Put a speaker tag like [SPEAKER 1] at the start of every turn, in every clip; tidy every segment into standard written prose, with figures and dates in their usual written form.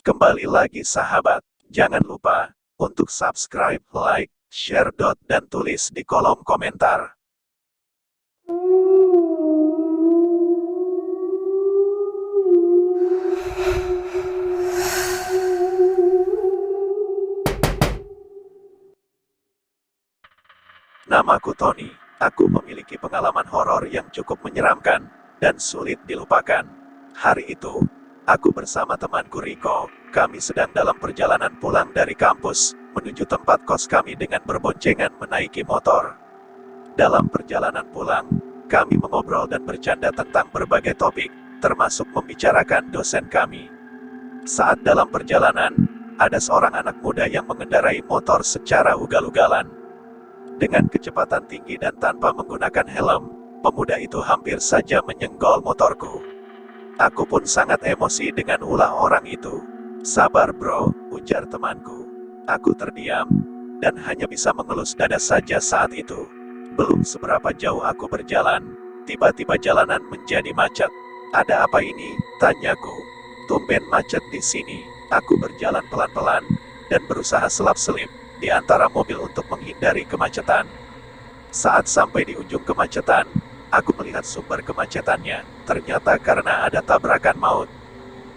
[SPEAKER 1] Kembali lagi sahabat, jangan lupa untuk subscribe, like, share, dan tulis di kolom komentar. Namaku Tony. Aku memiliki pengalaman horor yang cukup menyeramkan dan sulit dilupakan. Hari itu, aku bersama temanku Rico, kami sedang dalam perjalanan pulang dari kampus, menuju tempat kos kami dengan berboncengan menaiki motor. Dalam perjalanan pulang, kami mengobrol dan bercanda tentang berbagai topik, termasuk membicarakan dosen kami. Saat dalam perjalanan, ada seorang anak muda yang mengendarai motor secara ugal-ugalan. Dengan kecepatan tinggi dan tanpa menggunakan helm, pemuda itu hampir saja menyenggol motorku. Aku pun sangat emosi dengan ulah orang itu. "Sabar bro," ujar temanku. Aku terdiam, dan hanya bisa mengelus dada saja saat itu. Belum seberapa jauh aku berjalan, tiba-tiba jalanan menjadi macet. "Ada apa ini?" tanyaku. "Tumben macet di sini." Aku berjalan pelan-pelan, dan berusaha selap-selip di antara mobil untuk menghindari kemacetan. Saat sampai di ujung kemacetan, aku melihat sumber kemacetannya. Ternyata karena ada tabrakan maut.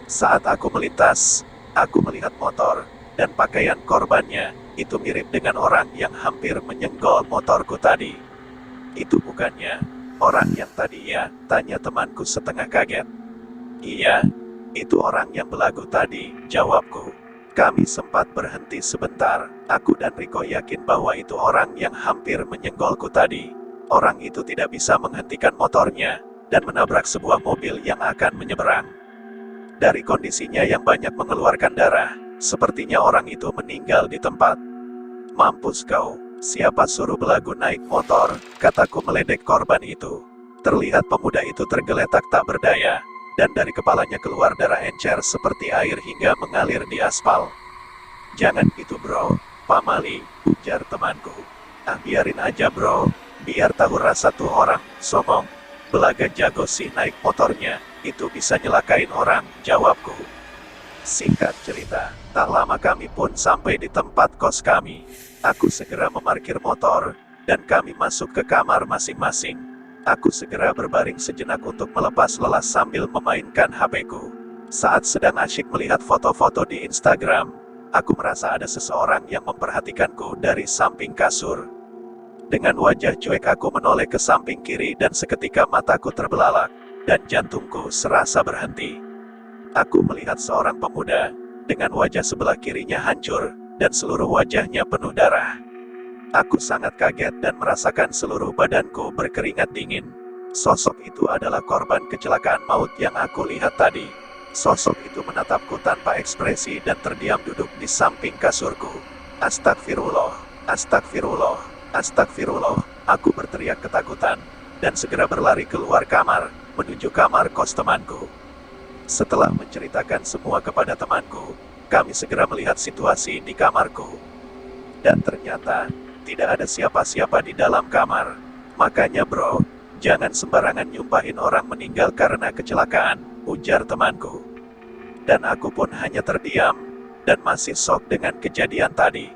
[SPEAKER 1] Saat aku melintas, aku melihat motor dan pakaian korbannya. Itu mirip dengan orang yang hampir menyenggol motorku tadi. "Itu bukannya orang yang tadi ya?" tanya temanku setengah kaget. "Iya, itu orang yang belagu tadi," jawabku. Kami sempat berhenti sebentar. Aku dan Rico yakin bahwa itu orang yang hampir menyenggolku tadi. Orang itu tidak bisa menghentikan motornya dan menabrak sebuah mobil yang akan menyeberang. Dari kondisinya yang banyak mengeluarkan darah, sepertinya orang itu meninggal di tempat. "Mampus kau, siapa suruh belagu naik motor?" kataku meledek korban itu. Terlihat pemuda itu tergeletak tak berdaya, dan dari kepalanya keluar darah encer seperti air hingga mengalir di aspal. "Jangan gitu bro, pamali," ujar temanku. "Ah biarin aja bro, biar tahu rasa tuh orang somong. Belaga jago sih naik motornya, itu bisa nyelakain orang," jawabku. Singkat cerita, tak lama kami pun sampai di tempat kos kami. Aku segera memarkir motor, dan kami masuk ke kamar masing-masing. Aku segera berbaring sejenak untuk melepas lelah sambil memainkan HP-ku. Saat sedang asyik melihat foto-foto di Instagram, aku merasa ada seseorang yang memperhatikanku dari samping kasur. Dengan wajah cuek aku menoleh ke samping kiri dan seketika mataku terbelalak, dan jantungku serasa berhenti. Aku melihat seorang pemuda, dengan wajah sebelah kirinya hancur, dan seluruh wajahnya penuh darah. Aku sangat kaget dan merasakan seluruh badanku berkeringat dingin. Sosok itu adalah korban kecelakaan maut yang aku lihat tadi. Sosok itu menatapku tanpa ekspresi dan terdiam duduk di samping kasurku. "Astagfirullah, astagfirullah, astagfirullah," aku berteriak ketakutan, dan segera berlari keluar kamar, menuju kamar kos temanku. Setelah menceritakan semua kepada temanku, kami segera melihat situasi di kamarku. Dan ternyata, tidak ada siapa-siapa di dalam kamar. "Makanya bro, jangan sembarangan nyumpahin orang meninggal karena kecelakaan," ujar temanku. Dan aku pun hanya terdiam, dan masih shock dengan kejadian tadi.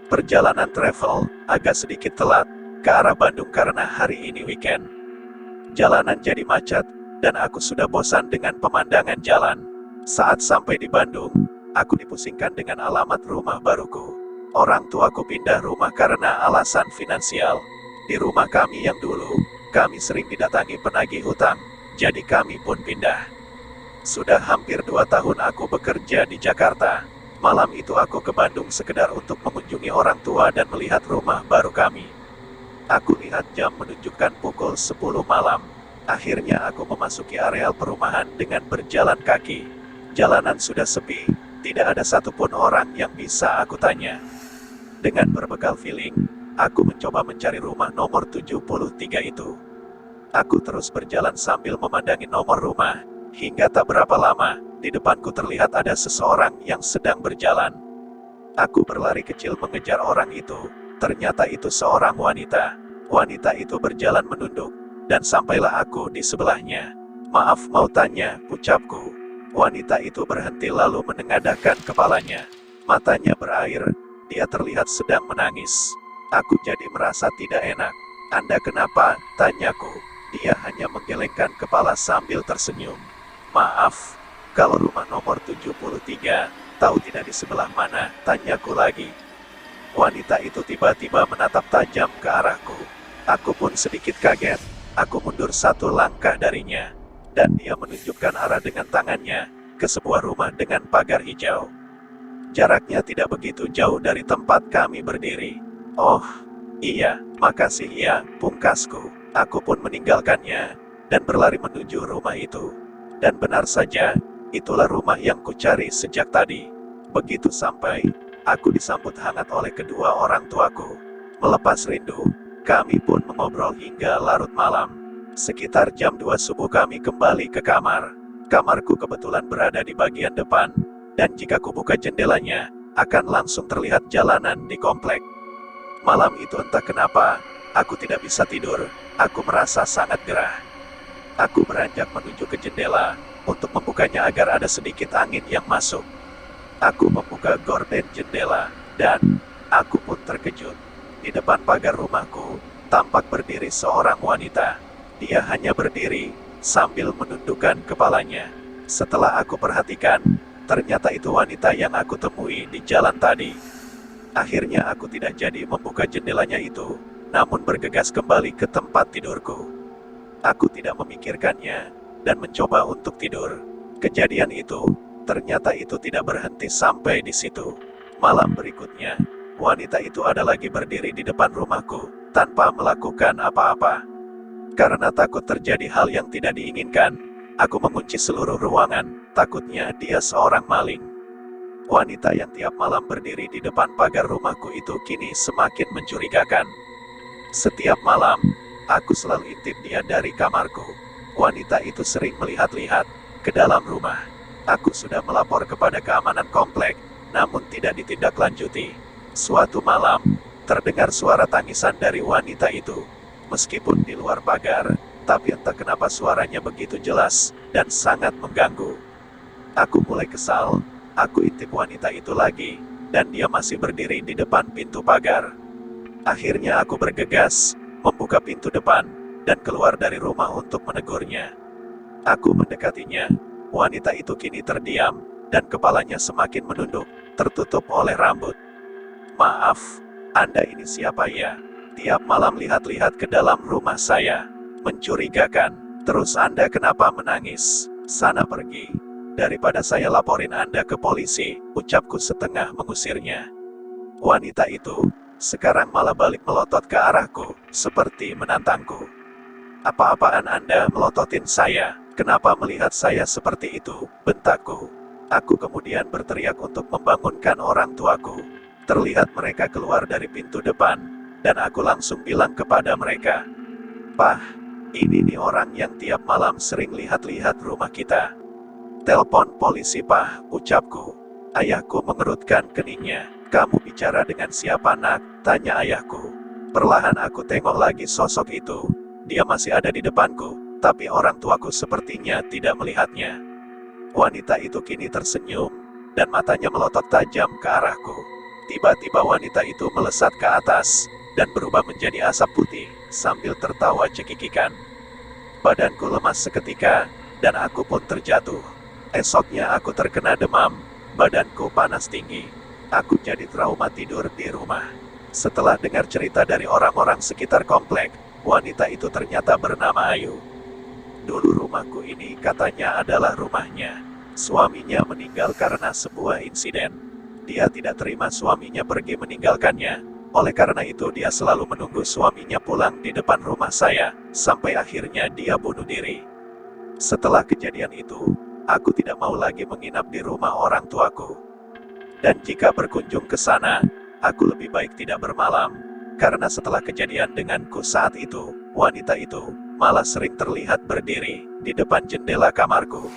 [SPEAKER 1] Perjalanan travel agak sedikit telat ke arah Bandung karena hari ini weekend. Jalanan jadi macet, dan aku sudah bosan dengan pemandangan jalan. Saat sampai di Bandung, aku dipusingkan dengan alamat rumah baruku. Orang tuaku pindah rumah karena alasan finansial. Di rumah kami yang dulu, kami sering didatangi penagih hutang, jadi kami pun pindah. Sudah hampir 2 tahun aku bekerja di Jakarta. Malam itu aku ke Bandung sekedar untuk mengunjungi orang tua dan melihat rumah baru kami. Aku lihat jam menunjukkan pukul 10 malam. Akhirnya aku memasuki areal perumahan dengan berjalan kaki. Jalanan sudah sepi, tidak ada satupun orang yang bisa aku tanya. Dengan berbekal feeling, aku mencoba mencari rumah nomor 73 itu. Aku terus berjalan sambil memandangi nomor rumah, hingga tak berapa lama, di depanku terlihat ada seseorang yang sedang berjalan. Aku berlari kecil mengejar orang itu. Ternyata itu seorang wanita. Wanita itu berjalan menunduk, dan sampailah aku di sebelahnya. "Maaf, mau tanya," ucapku. Wanita itu berhenti lalu menengadahkan kepalanya. Matanya berair, dia terlihat sedang menangis. Aku jadi merasa tidak enak. "Anda kenapa?" tanyaku. Dia hanya menggelengkan kepala sambil tersenyum. "Maaf, kalau rumah nomor 73, tahu tidak di sebelah mana?" tanyaku lagi. Wanita itu tiba-tiba menatap tajam ke arahku. Aku pun sedikit kaget. Aku mundur satu langkah darinya, dan dia menunjukkan arah dengan tangannya ke sebuah rumah dengan pagar hijau. Jaraknya tidak begitu jauh dari tempat kami berdiri. "Oh, iya, makasih ya," pungkasku. Aku pun meninggalkannya dan berlari menuju rumah itu. Dan benar saja, itulah rumah yang kucari sejak tadi. Begitu sampai, aku disambut hangat oleh kedua orang tuaku. Melepas rindu, kami pun mengobrol hingga larut malam. Sekitar jam 2 subuh kami kembali ke kamar. Kamarku kebetulan berada di bagian depan, dan jika kubuka jendelanya, akan langsung terlihat jalanan di komplek. Malam itu entah kenapa, aku tidak bisa tidur. Aku merasa sangat gerah. Aku beranjak menuju ke jendela untuk membukanya agar ada sedikit angin yang masuk. Aku membuka gorden jendela, dan aku pun terkejut. Di depan pagar rumahku, tampak berdiri seorang wanita. Dia hanya berdiri, sambil menundukkan kepalanya. Setelah aku perhatikan, ternyata itu wanita yang aku temui di jalan tadi. Akhirnya aku tidak jadi membuka jendelanya itu, namun bergegas kembali ke tempat tidurku. Aku tidak memikirkannya, dan mencoba untuk tidur. Kejadian itu, ternyata itu tidak berhenti sampai di situ. Malam berikutnya, wanita itu ada lagi berdiri di depan rumahku, tanpa melakukan apa-apa. Karena takut terjadi hal yang tidak diinginkan, aku mengunci seluruh ruangan, takutnya dia seorang maling. Wanita yang tiap malam berdiri di depan pagar rumahku itu kini semakin mencurigakan. Setiap malam, aku selalu intip dia dari kamarku. Wanita itu sering melihat-lihat ke dalam rumah. Aku sudah melapor kepada keamanan komplek, namun tidak ditindaklanjuti. Suatu malam, terdengar suara tangisan dari wanita itu. Meskipun di luar pagar, tapi entah kenapa suaranya begitu jelas dan sangat mengganggu. Aku mulai kesal. Aku intip wanita itu lagi, dan dia masih berdiri di depan pintu pagar. Akhirnya aku bergegas, membuka pintu depan, dan keluar dari rumah untuk menegurnya. Aku mendekatinya. Wanita itu kini terdiam, dan kepalanya semakin menunduk, tertutup oleh rambut. "Maaf, Anda ini siapa ya? Tiap malam lihat-lihat ke dalam rumah saya. Mencurigakan. Terus Anda kenapa menangis? Sana pergi. Daripada saya laporin Anda ke polisi," ucapku setengah mengusirnya. Wanita itu sekarang malah balik melotot ke arahku, seperti menantangku. "Apa-apaan Anda melototin saya? Kenapa melihat saya seperti itu?" bentakku. Aku kemudian berteriak untuk membangunkan orang tuaku. Terlihat mereka keluar dari pintu depan, dan aku langsung bilang kepada mereka, "Pah, ini nih orang yang tiap malam sering lihat-lihat rumah kita." "Telepon polisi, Pah," ucapku. Ayahku mengerutkan keningnya. "Kamu bicara dengan siapa, Nak?" tanya ayahku. Perlahan aku tengok lagi sosok itu. Dia masih ada di depanku, tapi orang tuaku sepertinya tidak melihatnya. Wanita itu kini tersenyum, dan matanya melotot tajam ke arahku. Tiba-tiba wanita itu melesat ke atas, dan berubah menjadi asap putih, sambil tertawa cekikikan. Badanku lemas seketika, dan aku pun terjatuh. Esoknya aku terkena demam, badanku panas tinggi. Aku jadi trauma tidur di rumah. Setelah dengar cerita dari orang-orang sekitar komplek, wanita itu ternyata bernama Ayu. Dulu rumahku ini katanya adalah rumahnya. Suaminya meninggal karena sebuah insiden. Dia tidak terima suaminya pergi meninggalkannya. Oleh karena itu dia selalu menunggu suaminya pulang di depan rumah saya, sampai akhirnya dia bunuh diri. Setelah kejadian itu, aku tidak mau lagi menginap di rumah orang tuaku. Dan jika berkunjung ke sana, aku lebih baik tidak bermalam, karena setelah kejadian denganku saat itu, wanita itu malah sering terlihat berdiri di depan jendela kamarku.